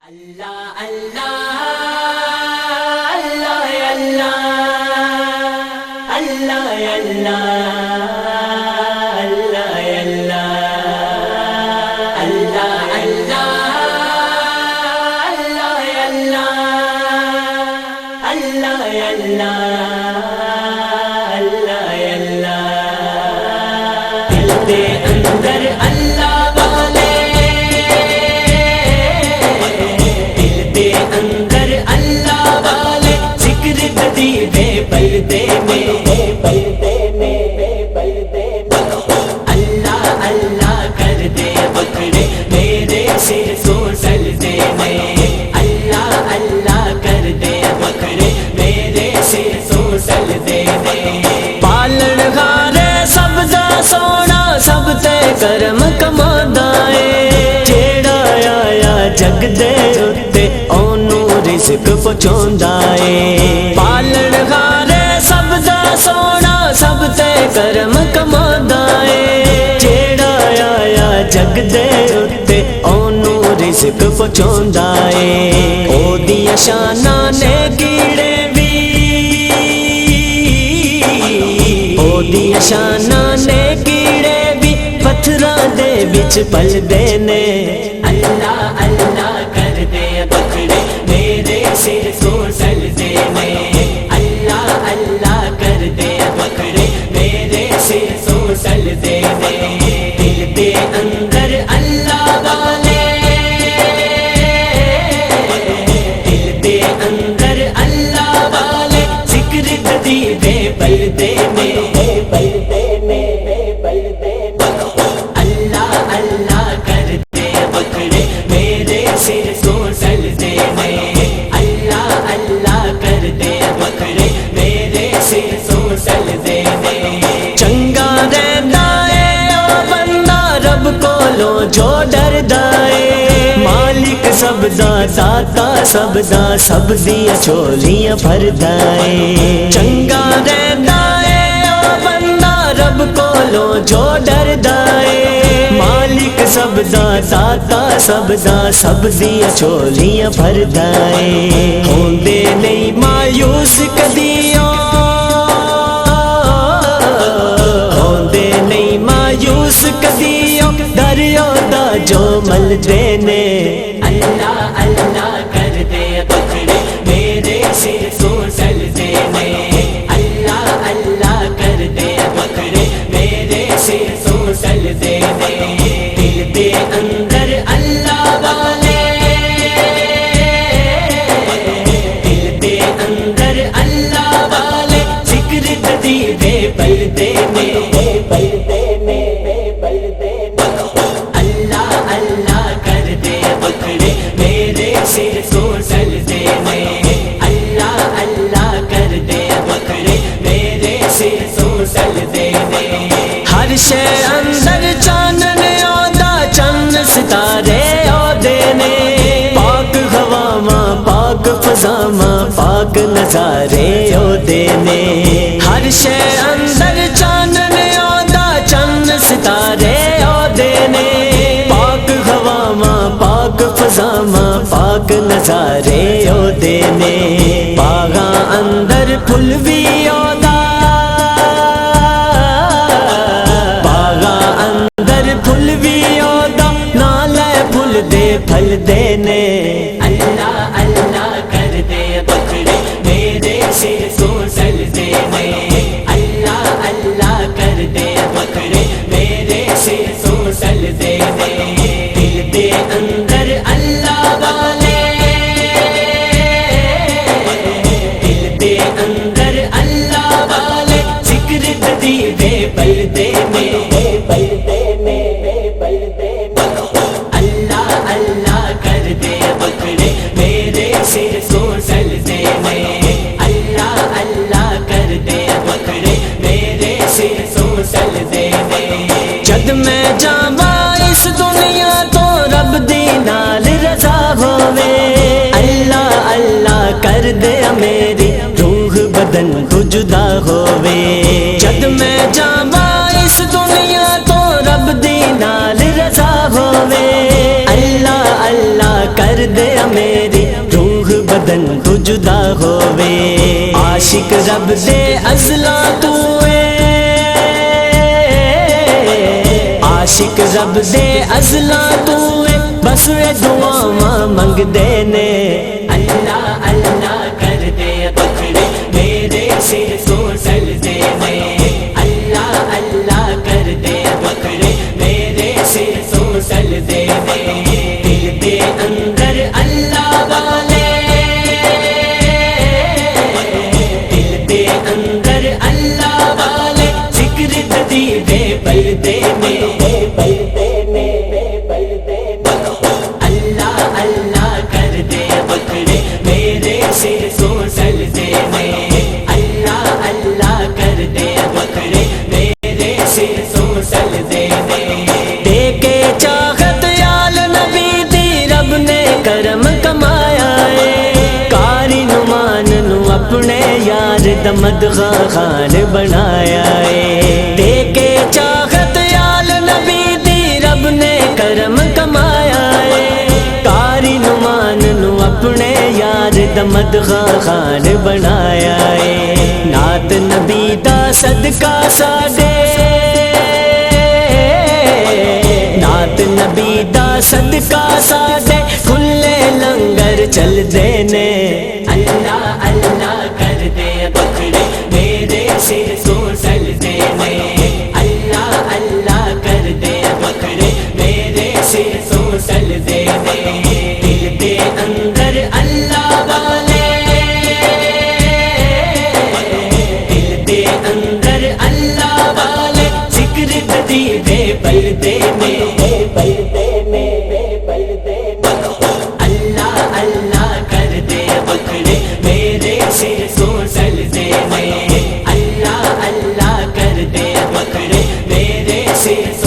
اللہ اللہ اللہ اللہ اللہ اللہ اللہ اللہ دل دے اندر اللہ والے، دل دے اندر اللہ والے، ذکر ددی دے پردے میں، اللہ اللہ کر دے بکھڑے میرے سے سو سجدے میں، اللہ اللہ کر دے بکھڑے میرے سے سو سجدے میں۔ پالن ہارے سب دا سونا، سب تے کرم کماندا اے، جیڑا آیا جگ دے اُتے اونوں رزق پہنچاوندا اے۔ پالن ہارے سب دا سونا، سب تے کرم کماندا اے، جیڑا آیا جگ دے اُتے اونوں رزق پہنچاوندا اے۔ او دیاں شاناں نے کیڑے وی، او دیاں شاناں نے کیڑے وی پتھراں دے وچ پلدے نے، اللہ اللہ کر دے بکھڑے میرے سر سو سجدے میں، اللہ اللہ کر دے بکھڑے میرے سر سو سجدے میں۔ دل دے اندر اللہ والے، دل دے اندر اللہ والے، ذکر ددی دے پردے میں، اللہ اللہ کر دے بکھڑے میرے سر سو سجدے میں، اللہ اللہ کر دے بکھڑے میرے سر سو سجدے میں۔ چنگا رہندا اے او بندہ رب کولوں جو ڈردا اے، مالک سب دا داتا سب دا سب دیاں چولیاں بھردا اے۔ چنگا رہندا اے او بندہ رب کولوں جو ڈردا اے، مالک سب دا داتا سب دا سب دیاں چولیاں بھردا اے۔ ہوندے نہیں مایوس کدیوں، ہوندے نہیں مایوس کدیوں، دریو دا جو ملدے نے، اللہ اللہ کر دے بکھڑے میرے سر سو سجدے میں، اللہ اللہ کر دے بکھڑے میرے سر سو سجدے میں۔ دل دے اندر اللہ والے، دل دے اندر اللہ والے، ذکر ددی دے پردے میں، اللہ اللہ کر دے بکھڑے میرے سر سو سجدے میں، اللہ اللہ کر دے بکھڑے میرے سر سو سجدے میں۔ ہر شے اندر چانن آندا، چند ستارے آدے نے، پاک ہواواں پاک فضاواں پاک نظارے آدے نے۔ ہر شے اندر چانن آندا، چند ستارے آدے نے، پاک ہواواں پاک فضاواں پاک نظارے آدے نے۔ باغاں اندر پھل وی آندا، باغاں اندر پھل وی آندا، نالے پھل دے پھل دے نے، اللہ اللہ کر دے بکھڑے میرے سر سو سجدے میں، اللہ اللہ کر دے بکھڑے میرے سر سو سجدے میں۔ دل دے اندر اللہ والے، دل دے اندر اللہ والے، ذکر ددی دے پردے میں، اللہ اللہ کر دے بکھڑے میرے سر سو سجدے میں، اللہ اللہ کر دے بکھڑے میرے سر سو سجدے میں۔ جد میں جاواں اس دنیا تو رب دی نال رضا ہووے، اللہ اللہ کر دے میری روح بدن تو جدا ہووے۔ جد میں جاواں اس دنیا تو رب دی نال رضا ہووے، اللہ اللہ کر دے بدن تو جدا ہووے عاشق رب دے ازلا تو عاشق رب دے ازلا تو بس دعاواں منگ دے نے اللہ اللہ کر دے بکھڑے میرے سر تو سجدے میں اللہ اللہ کر دے بکھڑے میرے سر تو سجدے میں دل دے اندر اللہ والے دل دے اندر اللہ والے ذکر دی دے پردے میں اللہ اللہ کر دے بکھڑے میرے سر تو سجدے میں اللہ اللہ کر دے بکھڑے میرے سر تو سجدے میں دیکھے چاہت یال نبی دی رب نے کرم کمایا ہے کاری نمان نو اپنے یار دا مدغا خان بنایا ہے دیکھے چاہت یال نبی دی رب نے کرم کمایا ہے کاری نمان نو اپنے یار دا مدغا خان بنایا ہے نعت نبی دا صدقہ ساڈے نعت نبی دا صدقہ ساڈے کھلے لنگر چل دے نے اللہ اللہ کر دے بکھڑے میرے سر تو سجدے میں اللہ اللہ کر دے بکھڑے میرے سر تو سجدے میں دل دے اندر اللہ والے دل دے اندر اللہ والے ذکر دی دے پردے میں اللہ اللہ کر دے بکھڑے میرے سر تو سجدے میں اللہ اللہ کر دے بکھڑے میرے سر